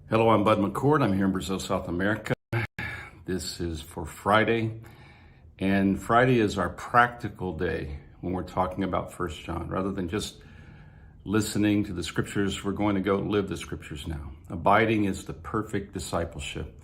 Hello, I'm Bud McCord. I'm here in Brazil, South America. This is for Friday, and Friday is our practical day when we're talking about 1 John. Rather than just listening to the scriptures, we're going to go live the scriptures now. Abiding is the perfect discipleship,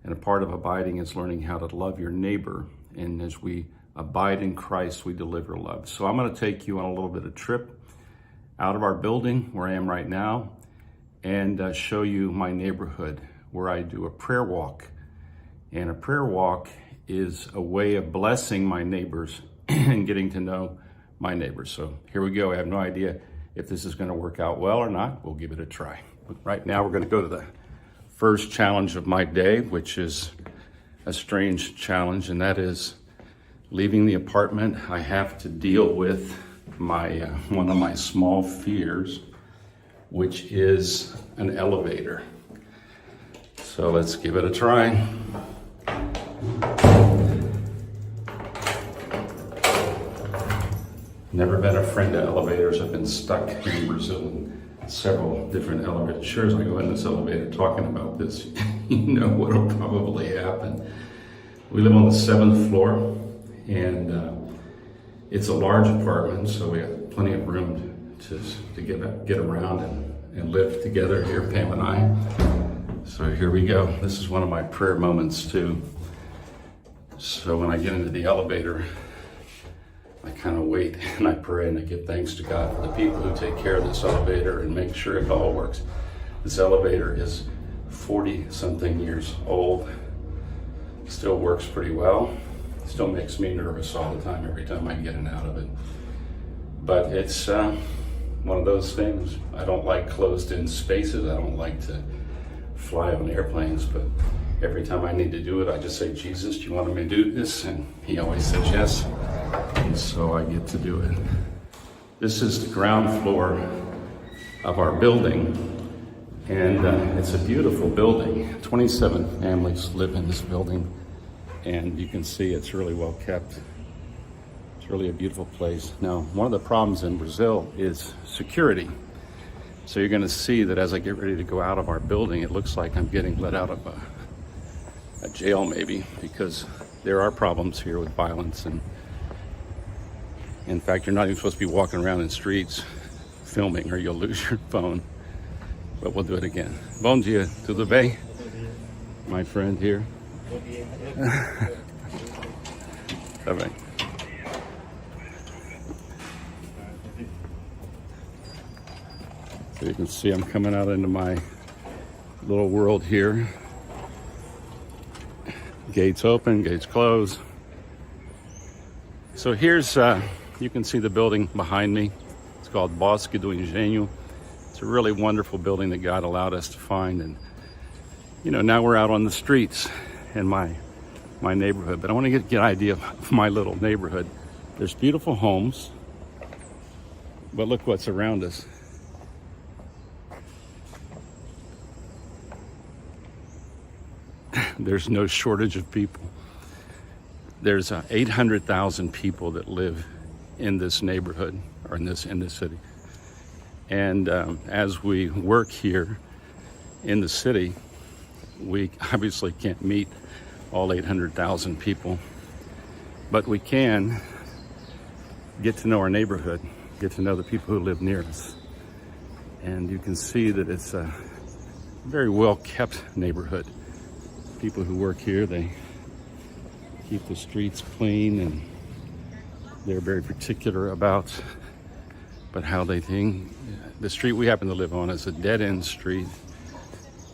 and a part of abiding is learning how to love your neighbor. And as we abide in Christ, we deliver love. So I'm going to take you on a little bit of trip out of our building where I am right now, and show you my neighborhood where I do a prayer walk. And a prayer walk is a way of blessing my neighbors and getting to know my neighbors. So here we go. I have no idea if this is going to work out well or not. We'll give it a try. But right now we're going to go to the first challenge of my day, which is a strange challenge, and that is leaving the apartment. I have to deal with my one of my small fears, which is an elevator. So let's give it a try. Never been a friend of elevators. I've been stuck here in Brazil in several different elevators. Sure, as I go in this elevator talking about this, you know what'll probably happen. We live on the 7th floor, and it's a large apartment, so we have plenty of room to get around and live together here, Pam and I. So here we go. This is one of my prayer moments too. So when I get into the elevator, I kind of wait and I pray and I give thanks to God for the people who take care of this elevator and make sure it all works. This elevator is 40-something years old. Still works pretty well. Still makes me nervous all the time, every time I get in and out of it. But it's one of those things. I don't like closed-in spaces. I don't like to fly on airplanes, but every time I need to do it, I just say, Jesus, do you want me to do this? And he always says yes, and so I get to do it. This is the ground floor of our building, and it's a beautiful building. 27 families live in this building, and you can see it's really well kept. It's really a beautiful place. Now, one of the problems in Brazil is security. So you're going to see that as I get ready to go out of our building, it looks like I'm getting let out of a jail maybe, because there are problems here with violence. And in fact, you're not even supposed to be walking around in streets filming or you'll lose your phone. But we'll do it again. Bom dia, tudo bem? My friend here. Tá bem. So you can see I'm coming out into my little world here. Gates open, gates closed. So here's, you can see the building behind me. It's called Bosque do Engenho. It's a really wonderful building that God allowed us to find. And, you know, now we're out on the streets in my neighborhood. But I want to get an idea of my little neighborhood. There's beautiful homes, but look what's around us. There's no shortage of people. There's 800,000 people that live in this neighborhood, or in this city. And as we work here in the city, we obviously can't meet all 800,000 people, but we can get to know our neighborhood, get to know the people who live near us. And you can see that it's a very well-kept neighborhood. People who work here, they keep the streets clean, and they're very particular about how they think. The street we happen to live on is a dead-end street,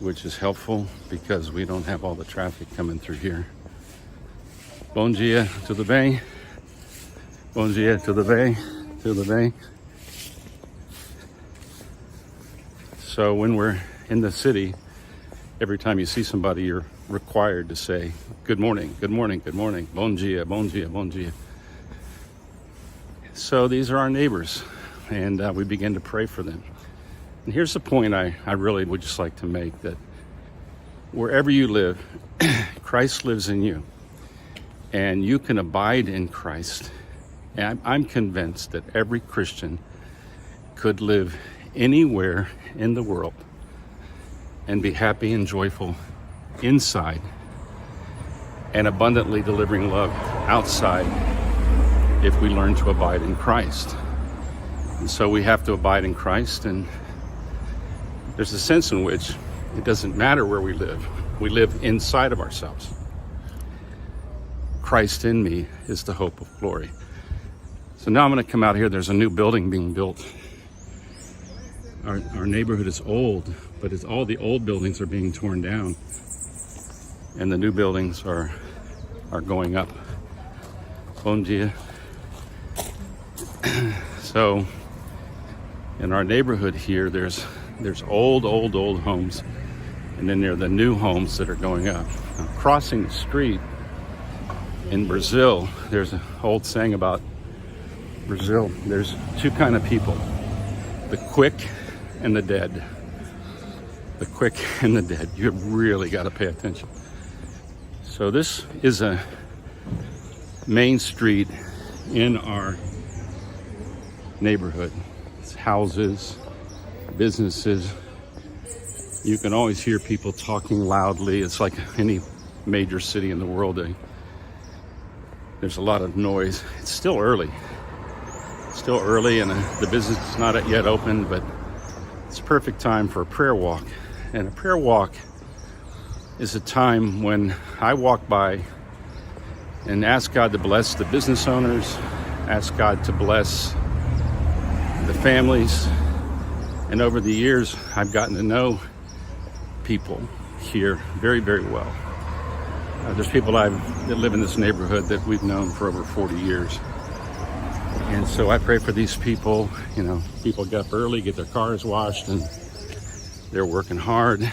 which is helpful because we don't have all the traffic coming through here. Bom dia, tudo bem? Bom dia, tudo bem? Tudo bem? So when we're in the city, every time you see somebody, you're required to say, good morning, good morning, good morning, bom dia, bom dia, bom dia. So these are our neighbors, and we begin to pray for them. And here's the point I really would just like to make, that wherever you live, Christ lives in you, and you can abide in Christ. And I'm convinced that every Christian could live anywhere in the world and be happy and joyful inside, and abundantly delivering love outside if we learn to abide in Christ. And so we have to abide in Christ, and there's a sense in which it doesn't matter where we live inside of ourselves. Christ in me is the hope of glory. So now I'm going to come out here. There's a new building being built. Our neighborhood is old, but all the old buildings are being torn down, and the new buildings are going up. Bom dia. So in our neighborhood here, there's old homes, and then there are the new homes that are going up. Now, crossing the street in Brazil, there's an old saying about Brazil. There's two kind of people: the quick and the dead. The quick and the dead. You really got to pay attention. So this is a main street in our neighborhood. It's houses, businesses. You can always hear people talking loudly. It's like any major city in the world. There's a lot of noise. It's still early. And the business is not yet open, but it's perfect time for a prayer walk. And a prayer walk is a time when I walk by and ask God to bless the business owners, ask God to bless the families. And over the years, I've gotten to know people here very, very well. There's people that live in this neighborhood that we've known for over 40 years. And so I pray for these people. You know, people get up early, get their cars washed, and they're working hard.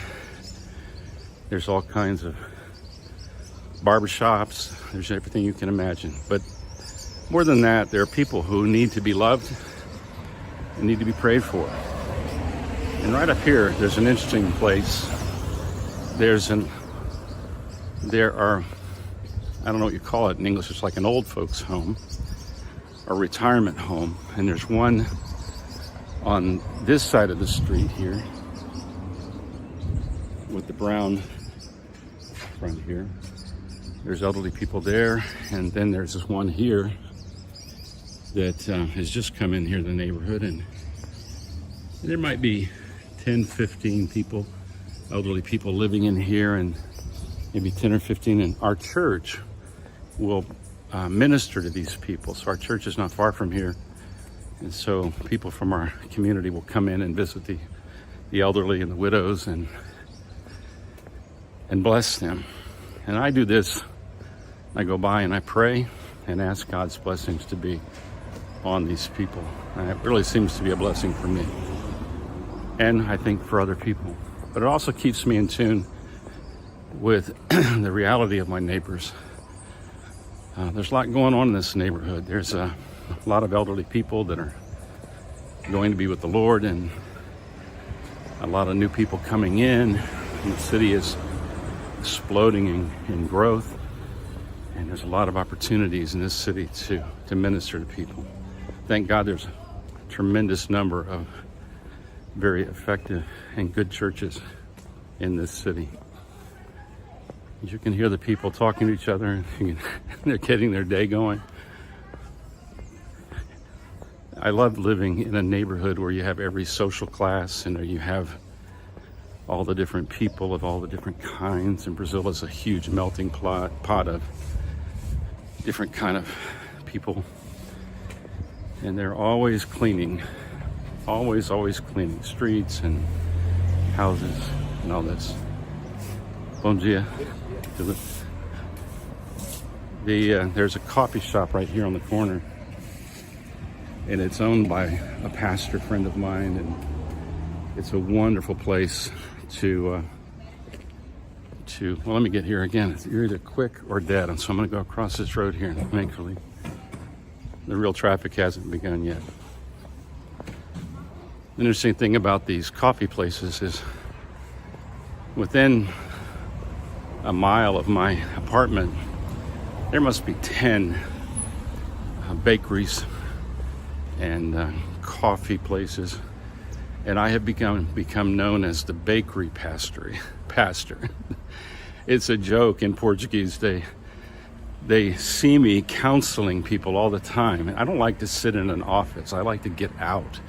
There's all kinds of barbershops. There's everything you can imagine. But more than that, there are people who need to be loved and need to be prayed for. And right up here, there's an interesting place. There are, I don't know what you call it in English, it's like an old folks home, a retirement home. And there's one on this side of the street here with the brown front here. There's elderly people there, and then there's this one here that has just come in here to the neighborhood, and there might be 10, 15 people, elderly people living in here, and maybe 10 or 15, and our church will minister to these people. So our church is not far from here, and so people from our community will come in and visit the elderly and the widows and bless them. And I do this. I go by and I pray and ask God's blessings to be on these people. And it really seems to be a blessing for me, and I think for other people. But it also keeps me in tune with the reality of my neighbors. There's a lot going on in this neighborhood. There's a lot of elderly people that are going to be with the Lord, and a lot of new people coming in. And the city is exploding in growth, and there's a lot of opportunities in this city to minister to people. Thank God there's a tremendous number of very effective and good churches in this city. You can hear the people talking to each other, and they're getting their day going. I love living in a neighborhood where you have every social class, and you have all the different people of all the different kinds. And Brazil is a huge melting pot of different kind of people. And they're always cleaning, always cleaning streets and houses and all this. Bom dia. There's a coffee shop right here on the corner, and it's owned by a pastor friend of mine, and it's a wonderful place to well, let me get here again. You're either quick or dead, and so I'm going to go across this road here, and thankfully the real traffic hasn't begun yet. The interesting thing about these coffee places is within a mile of my apartment, there must be 10 bakeries and coffee places And I have become known as the bakery pastor. It's a joke in Portuguese. They see me counseling people all the time. I don't like to sit in an office. I like to get out.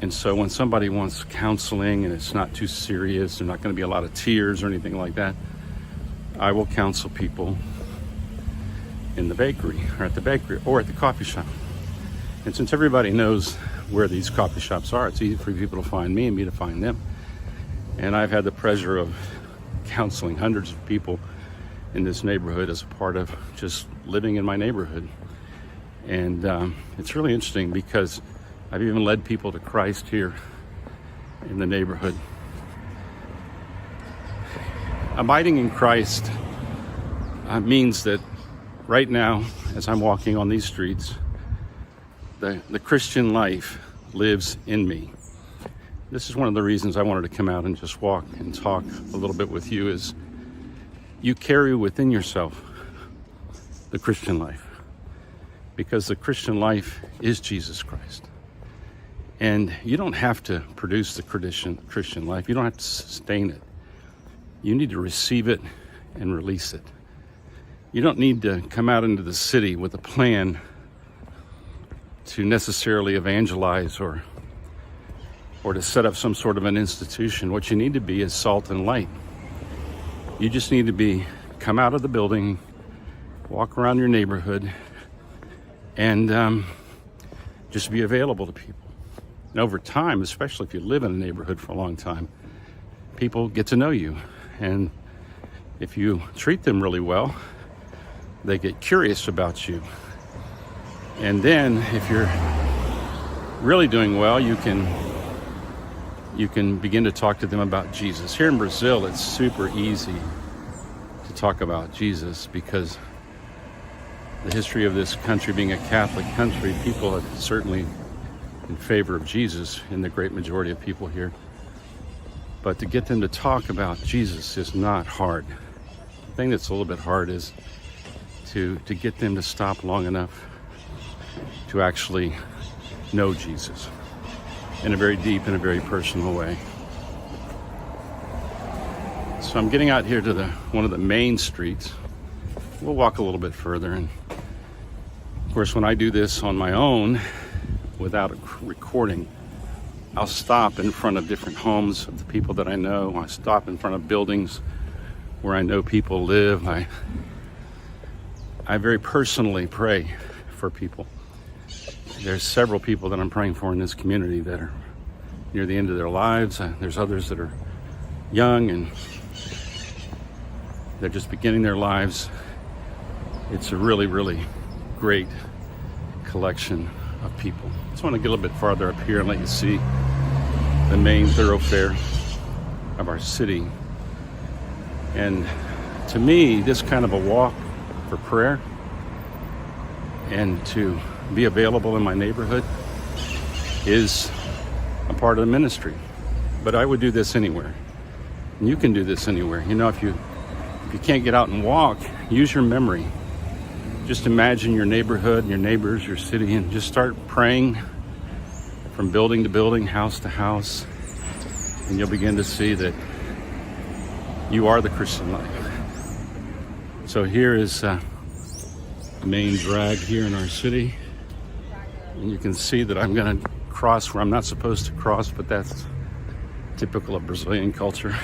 And so when somebody wants counseling and it's not too serious, there's not going to be a lot of tears or anything like that, I will counsel people in the bakery or at the coffee shop. And since everybody knows where these coffee shops are, it's easy for people to find me and me to find them. And I've had the pleasure of counseling hundreds of people in this neighborhood as a part of just living in my neighborhood. And it's really interesting because I've even led people to Christ here in the neighborhood. Abiding in Christ means that right now, as I'm walking on these streets, the Christian life lives in me. This is one of the reasons I wanted to come out and just walk and talk a little bit with you, is you carry within yourself the Christian life, because the Christian life is Jesus Christ. And you don't have to produce the Christian life. You don't have to sustain it. You need to receive it and release it. You don't need to come out into the city with a plan to necessarily evangelize or to set up some sort of an institution. What you need to be is salt and light. You just need to come out of the building, walk around your neighborhood, and just be available to people. And over time, especially if you live in a neighborhood for a long time, people get to know you. And if you treat them really well, they get curious about you. And then if you're really doing well, you can begin to talk to them about Jesus. Here in Brazil, it's super easy to talk about Jesus because the history of this country being a Catholic country, people are certainly in favor of Jesus in the great majority of people here. But to get them to talk about Jesus is not hard. The thing that's a little bit hard is to get them to stop long enough to actually know Jesus in a very deep and a very personal way. So I'm getting out here to one of the main streets. We'll walk a little bit further. And of course, when I do this on my own without a recording, I'll stop in front of different homes of the people that I know. I stop in front of buildings where I know people live. I very personally pray for people. There's several people that I'm praying for in this community that are near the end of their lives. There's others that are young and they're just beginning their lives. It's a really, really great collection of people. I just want to get a little bit farther up here and let you see the main thoroughfare of our city. And to me, this kind of a walk for prayer and to be available in my neighborhood is a part of the ministry. But I would do this anywhere. And you can do this anywhere. You know, if you can't get out and walk, use your memory. Just imagine your neighborhood, your neighbors, your city, and just start praying from building to building, house to house. And you'll begin to see that you are the Christian life. So here is the main drag here in our city. And you can see that I'm going to cross where I'm not supposed to cross, but that's typical of Brazilian culture.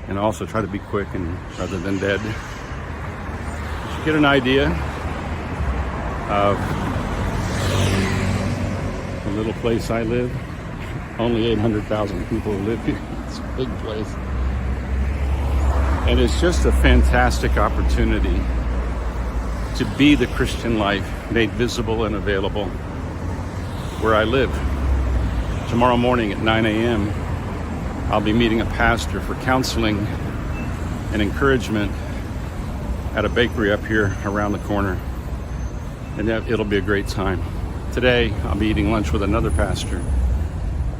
And also try to be quick and rather than dead. You get an idea of the little place I live. Only 800,000 people who live here. It's a big place. And it's just a fantastic opportunity to be the Christian life made visible and available where I live. Tomorrow morning at 9 a.m., I'll be meeting a pastor for counseling and encouragement at a bakery up here around the corner. And it'll be a great time. Today, I'll be eating lunch with another pastor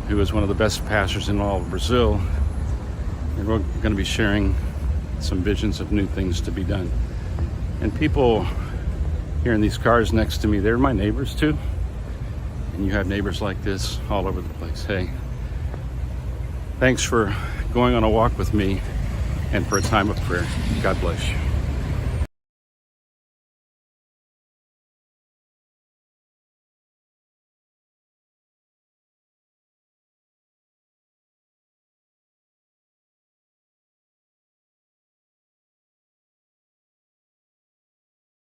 who is one of the best pastors in all of Brazil. And we're going to be sharing some visions of new things to be done. And people here in these cars next to me, they're my neighbors too. and you have neighbors like this all over the place. Hey, thanks for going on a walk with me and for a time of prayer. God bless you.